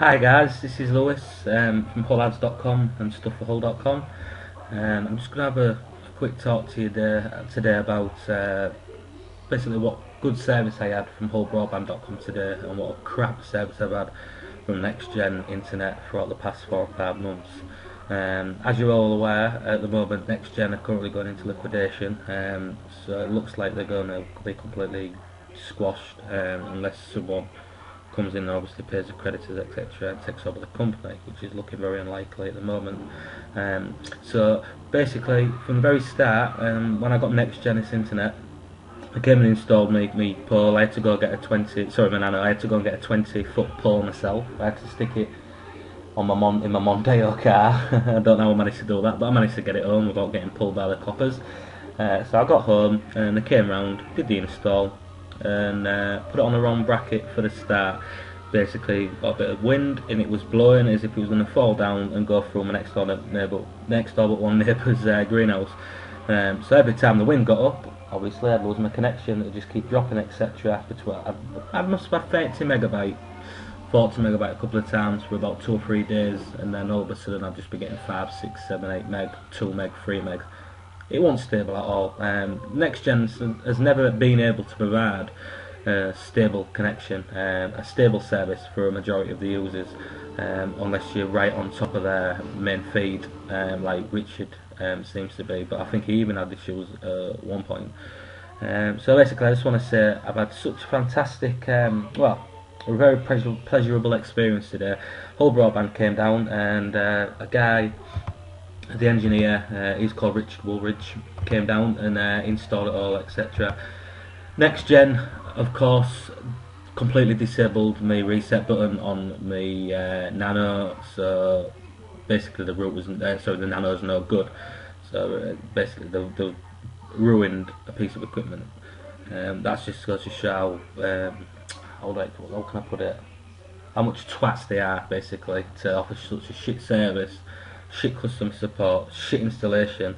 Hi guys, this is Lewis from hullads.com and stuffforhull.com. I'm just going to have a quick talk to you today about basically what good service I had from hullbroadband.com today and what a crap service I've had from Nextgen Internet throughout the past 4 or 5 months. As you're all aware, at the moment Nextgen are currently going into liquidation, so it looks like they're going to be completely squashed unless someone comes in and obviously pays the creditors, etc., and takes over the company, which is looking very unlikely at the moment. So basically, from the very start, when I got Nextgenus Internet, I came and installed me pole. I had to go get my nano. I had to go and get a 20-foot pole myself. I had to stick it on in my Mondeo car. I don't know how I managed to do that, but I managed to get it home without getting pulled by the coppers. So I got home and they came round, did the install, and put it on the wrong bracket for the start. Basically got a bit of wind and it was blowing as if it was going to fall down and go through my next door but one neighbour's greenhouse. So every time the wind got up, obviously I'd lose my connection, it would just keep dropping, etc. After 12, I must have had 40 megabyte a couple of times for about 2 or 3 days, and then all of a sudden I'd just be getting 5, 6, 7, 8 meg, 2 meg, 3 meg. It wasn't stable at all. Nextgen has never been able to provide a stable connection, a stable service for a majority of the users, unless you're right on top of their main feed, like Richard seems to be. But I think he even had issues at one point. So basically, I just want to say I've had such a fantastic, a very pleasurable experience today. Hull Broadband came down and a guy, the engineer, he's called Richard Woolridge, came down and installed it all, etc. Nextgen, of course, completely disabled my reset button on my Nano, so basically the root wasn't there, so the Nano's no good. So basically they've ruined a piece of equipment. That's just goes to show how can I put it? How much twats they are, basically, to offer such a shit service, shit customer support, shit installation,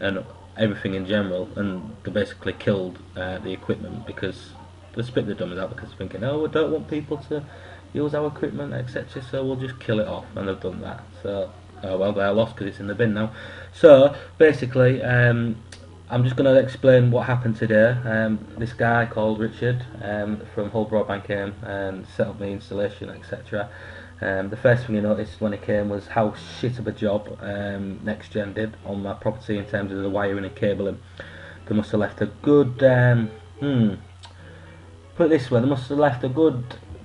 and everything in general. And they basically killed the equipment because they spit the dummies out because they're thinking, oh, we don't want people to use our equipment, etc., so we'll just kill it off, and they've done that. So, oh well, they're lost because it's in the bin now. So basically, I'm just going to explain what happened today. This guy called Richard from Hull Broadband came and set up the installation, etc. The first thing he noticed when he came was how shit of a job Nextgen did on my property in terms of the wiring and cabling. They must have left a good, put it this way, they must have left a good,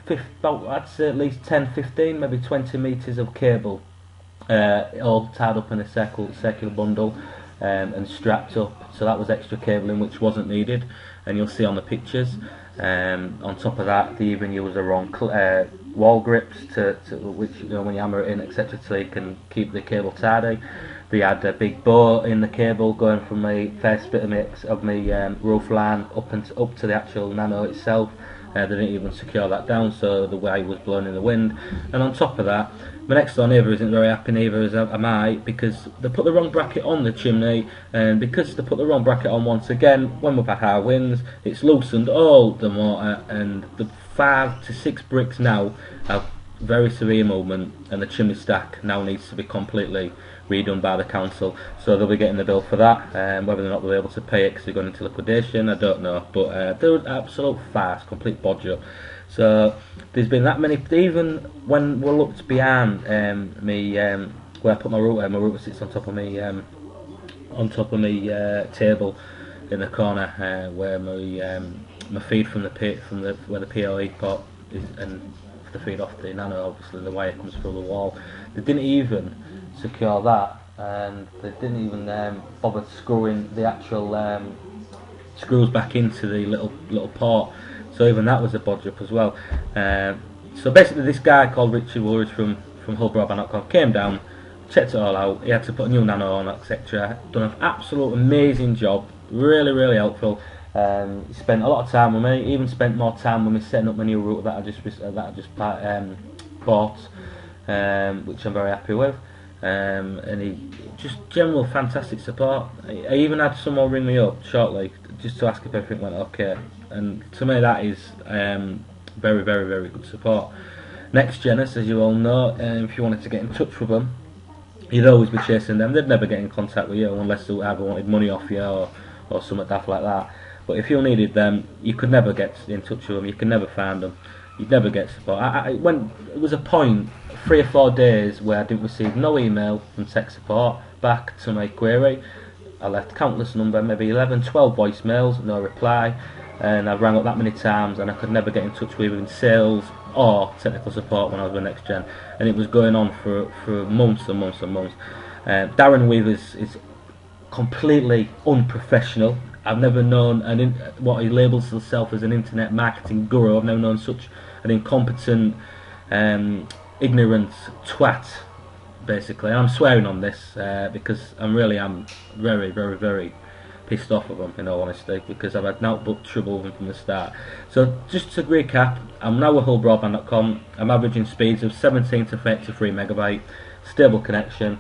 I'd say at least 10, 15, maybe 20 metres of cable, all tied up in a circular bundle and strapped up. So that was extra cabling which wasn't needed, and you'll see on the pictures. On top of that, they even use the wrong wall grips to which, you know, when you hammer it in, etc., so you can keep the cable tidy. They had a big bow in the cable going from the first bit of my roof line up to the actual Nano itself. They didn't even secure that down, so the wire was blowing in the wind. And on top of that, my next door neighbour isn't very happy, neither as am I, because they put the wrong bracket on the chimney, and because they put the wrong bracket on once again, when we've had high winds, it's loosened all the mortar, and the 5 to 6 bricks now have very severe movement, and the chimney stack now needs to be completely redone by the council. So they'll be getting the bill for that. Whether or not they'll be able to pay it because they're going into liquidation, I don't know. But they're an absolute farce, complete bodger. So there's been that many. Even when we looked behind me, where I put my router sits on top of me, table in the corner, where my feed from where the PoE port is, and the feed off the Nano, obviously the wire comes through the wall. They didn't even secure that, and they didn't even bother screwing the actual screws back into the little port. So even that was a bodge up as well. So basically, this guy called Richard Woolridge from hullbroadband.com came down, checked it all out. He had to put a new Nano on, etc. Done an absolute amazing job, really helpful. He spent a lot of time with me. He even spent more time with me setting up my new router that I just bought, which I'm very happy with. And he just general fantastic support. I even had someone ring me up shortly just to ask if everything went okay, and to me that is very good support. Nextgenus, as you all know, if you wanted to get in touch with them, you'd always be chasing them. They'd never get in contact with you unless they either wanted money off you or something daft like that. But if you needed them, you could never get in touch with them. You could never find them. You'd never get support. It was a point, 3 or 4 days, where I didn't receive no email from tech support back to my query. I left countless number, maybe 11, 12 voicemails, no reply, and I rang up that many times and I could never get in touch with even sales or technical support when I was with Nextgen, and it was going on for months and months and months. Darren Weaver's is completely unprofessional. I've never known what he labels himself as an internet marketing guru. I've never known such an incompetent, ignorant twat, basically. And I'm swearing on this because I'm very, very, very pissed off of him, in all honesty, because I've had nothing but trouble with him from the start. So just to recap, I'm now with hullbroadband.com. I'm averaging speeds of 17 to 33 megabyte, stable connection.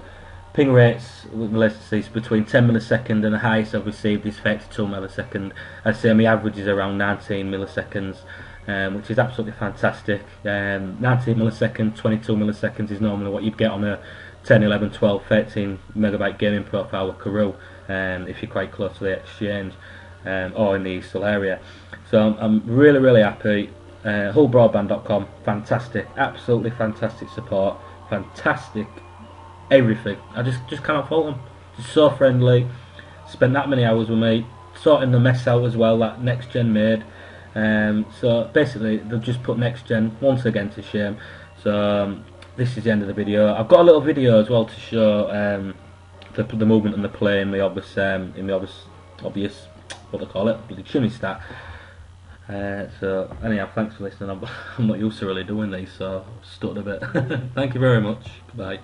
Ping rates with latencies between 10 millisecond, and the highest I've received is 32 millisecond. I'd say my average is around 19 milliseconds, which is absolutely fantastic. 19 milliseconds, 22 milliseconds is normally what you'd get on a 10, 11, 12, 13 megabyte gaming profile with Karoo, if you're quite close to the exchange or in the Eastern area. So I'm really, really happy. Hullbroadband.com, fantastic, absolutely fantastic support, fantastic everything. I just cannot fault them. Just so friendly. Spent that many hours with me, sorting the mess out as well that Nextgen made. So basically, they've just put Nextgen once again to shame. So this is the end of the video. I've got a little video as well to show the movement and the play in the obvious what they call it, the chimney stack. So anyhow, thanks for listening. I'm not used to really doing these, so I've stuttered a bit. Thank you very much. Bye.